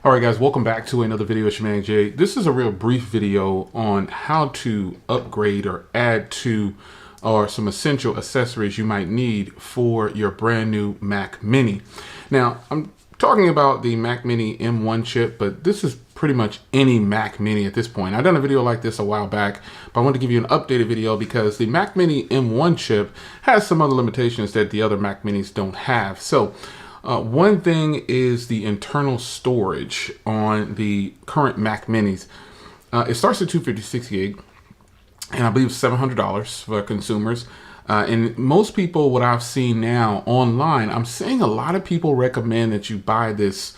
All right, guys, welcome back to another video. It's your man Jay. This is a real brief video on how to upgrade or add to or some essential accessories you might need for your brand new Mac Mini. Now, I'm talking about the Mac Mini M1 chip, but this is pretty much any Mac Mini at this point. I've done a video like this a while back, but I want to give you an updated video because the Mac Mini M1 chip has some other limitations that the other Mac Minis don't have. So one thing is the internal storage on the current Mac Minis. It starts at 256 gig, and I believe $700 for consumers. And most people, what I've seen now online, I'm seeing a lot of people recommend that you buy this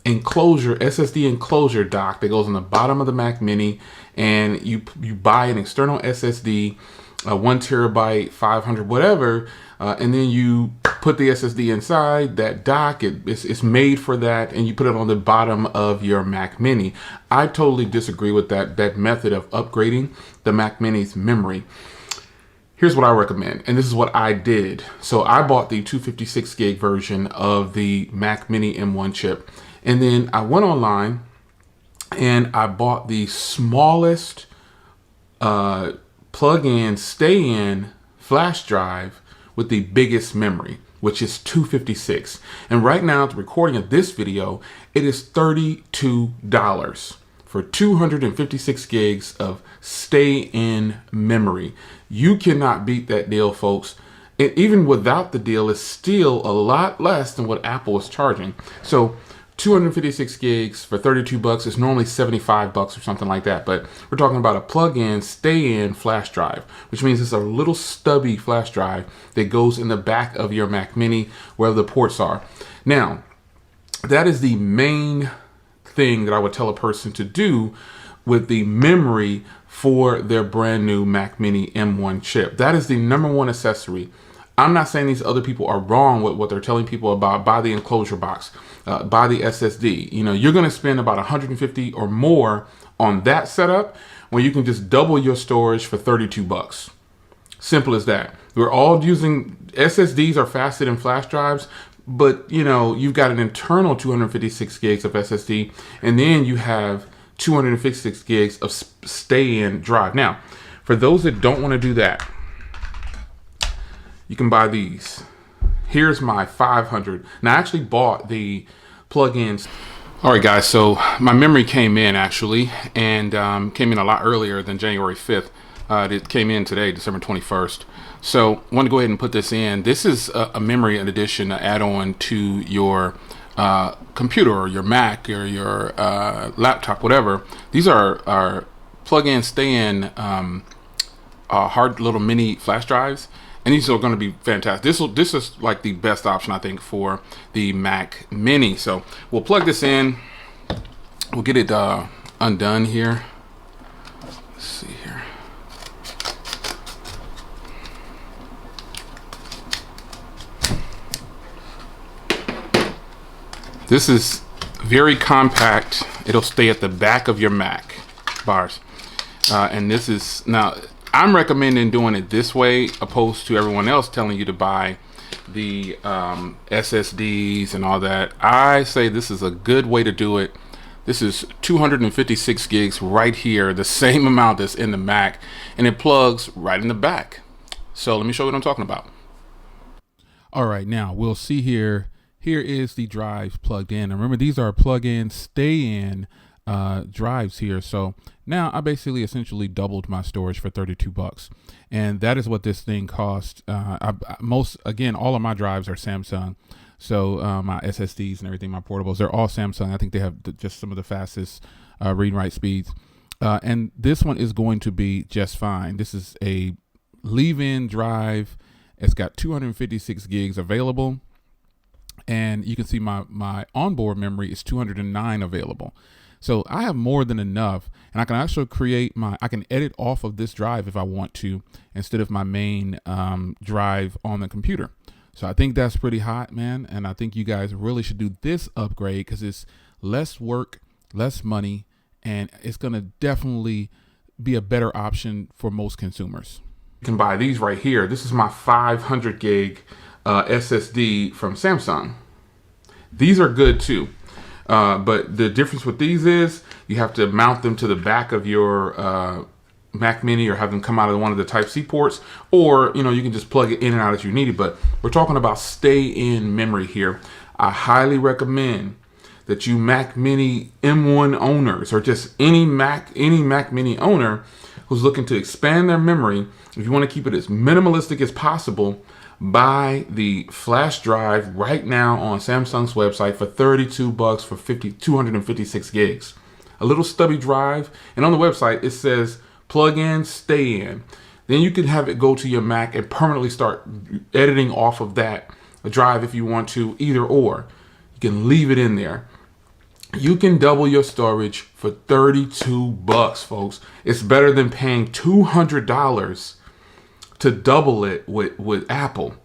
enclosure, SSD enclosure dock that goes on the bottom of the Mac Mini, and you buy an external SSD, 1 terabyte, 500, whatever, and then you put the SSD inside that dock. It's made for that, and you put it on the bottom of your Mac Mini. I totally disagree with that method of upgrading the Mac Mini's memory. Here's what I recommend, and this is what I did. So I bought the 256 gig version of the Mac Mini M1 chip, and then I went online and I bought the smallest plug-in, stay-in flash drive with the biggest memory, which is 256. And right now, at the recording of this video, it is $32 for 256 gigs of stay-in memory. You cannot beat that deal, folks. And even without the deal, it's still a lot less than what Apple is charging. So 256 gigs for 32 bucks is normally 75 bucks or something like that. But we're talking about a plug-in, stay-in flash drive, which means it's a little stubby flash drive that goes in the back of your Mac Mini where the ports are. Now, that is the main thing that I would tell a person to do with the memory for their brand new Mac Mini M1 chip. That is the #1 accessory. I'm not saying these other people are wrong with what they're telling people about buy the enclosure box, buy the SSD. You know, you're going to spend about 150 or more on that setup when you can just double your storage for 32 bucks. Simple as that. We're all using SSDs are faster than flash drives, but you know, you've got an internal 256 gigs of SSD, and then you have 256 gigs of stay-in drive. Now, for those that don't want to do that, you can buy these. Here's my 500. Now, I actually bought the plugins. All right, guys, so my memory came in actually, and came in a lot earlier than January 5th. It came in today, December 21st. So I want to go ahead and put this in. This is a memory addition, an add-on to your computer or your Mac or your laptop, whatever. These are plug-in, stay-in hard little mini flash drives. And these are going to be fantastic. This is like the best option, I think, for the Mac Mini. So we'll plug this in. We'll get it undone here. Let's see here. This is very compact. It'll stay at the back of your Mac bars. And this is now. I'm recommending doing it this way opposed to everyone else telling you to buy the SSDs and all that. I say this is a good way to do it. This is 256 gigs right here, the same amount that's in the Mac, and it plugs right in the back. So let me show you what I'm talking about. All right, now we'll see here. Here is the drive plugged in. And remember, these are plug-in, stay-in drives here. So now I basically essentially doubled my storage for 32 bucks, and that is what this thing cost. Again, all of my drives are Samsung, so my SSDs and everything, my portables, they're all Samsung. I think they have just some of the fastest read and write speeds, and this one is going to be just fine. This is a leave-in drive. It's got 256 gigs available, and you can see my onboard memory is 209 available. So I have more than enough, and I can actually I can edit off of this drive if I want to, instead of my main drive on the computer. So I think that's pretty hot, man. And I think you guys really should do this upgrade because it's less work, less money, and it's going to definitely be a better option for most consumers. You can buy these right here. This is my 500 gig SSD from Samsung. These are good too. But the difference with these is you have to mount them to the back of your Mac Mini, or have them come out of one of the Type-C ports, or you can just plug it in and out as you need it. But we're talking about stay-in memory here. I highly recommend that you Mac Mini M1 owners, or just any Mac Mini owner who's looking to expand their memory, if you want to keep it as minimalistic as possible, buy the flash drive right now on Samsung's website for $32 for 256 gigs. A little stubby drive, and on the website it says plug in, stay in. Then you can have it go to your Mac and permanently start editing off of that drive if you want to, either or. You can leave it in there. You can double your storage for $32, folks. It's better than paying $200 to double it with Apple.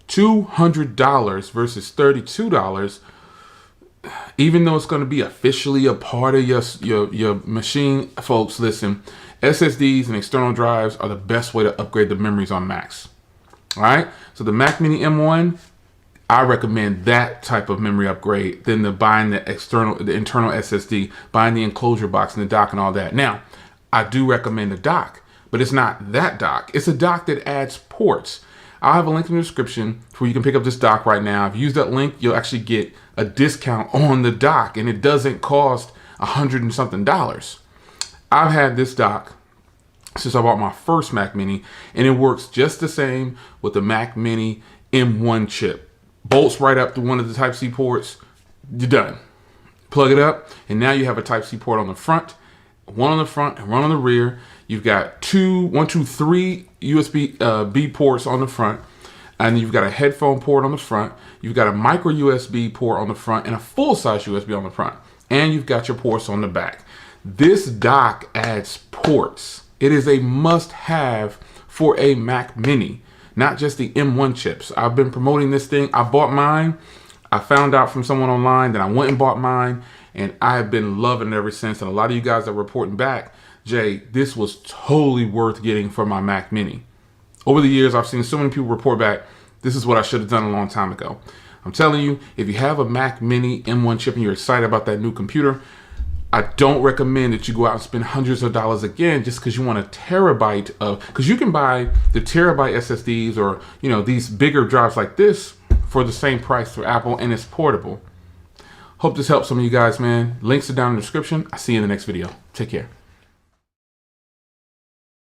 $200 versus $32. Even though it's going to be officially a part of your machine, folks, listen, SSDs and external drives are the best way to upgrade the memories on Macs. All right, so the Mac Mini M1, I recommend that type of memory upgrade than buying the internal SSD, buying the enclosure box and the dock and all that. Now, I do recommend a dock, but it's not that dock. It's a dock that adds ports. I'll have a link in the description where you can pick up this dock right now. If you use that link, you'll actually get a discount on the dock, and it doesn't cost $100 and something. I've had this dock since I bought my first Mac Mini, and it works just the same with the Mac Mini M1 chip. Bolts right up to one of the Type-C ports, you're done. Plug it up, and now you have a Type-C port on the front, one on the front and one on the rear. You've got three USB B ports on the front, and you've got a headphone port on the front. You've got a micro USB port on the front and a full-size USB on the front, and you've got your ports on the back. This dock adds ports. It is a must-have for a Mac Mini, not just the M1 chips. I've been promoting this thing. I bought mine. I found out from someone online, then I went and bought mine, and I've been loving it ever since. And a lot of you guys are reporting back, Jay, this was totally worth getting for my Mac Mini. Over the years, I've seen so many people report back, this is what I should have done a long time ago. I'm telling you, if you have a Mac Mini M1 chip and you're excited about that new computer, I don't recommend that you go out and spend hundreds of dollars again just because you want a terabyte of, because you can buy the terabyte SSDs or, these bigger drives like this for the same price through Apple, and it's portable. Hope this helps some of you guys, man. Links are down in the description. I'll see you in the next video. Take care.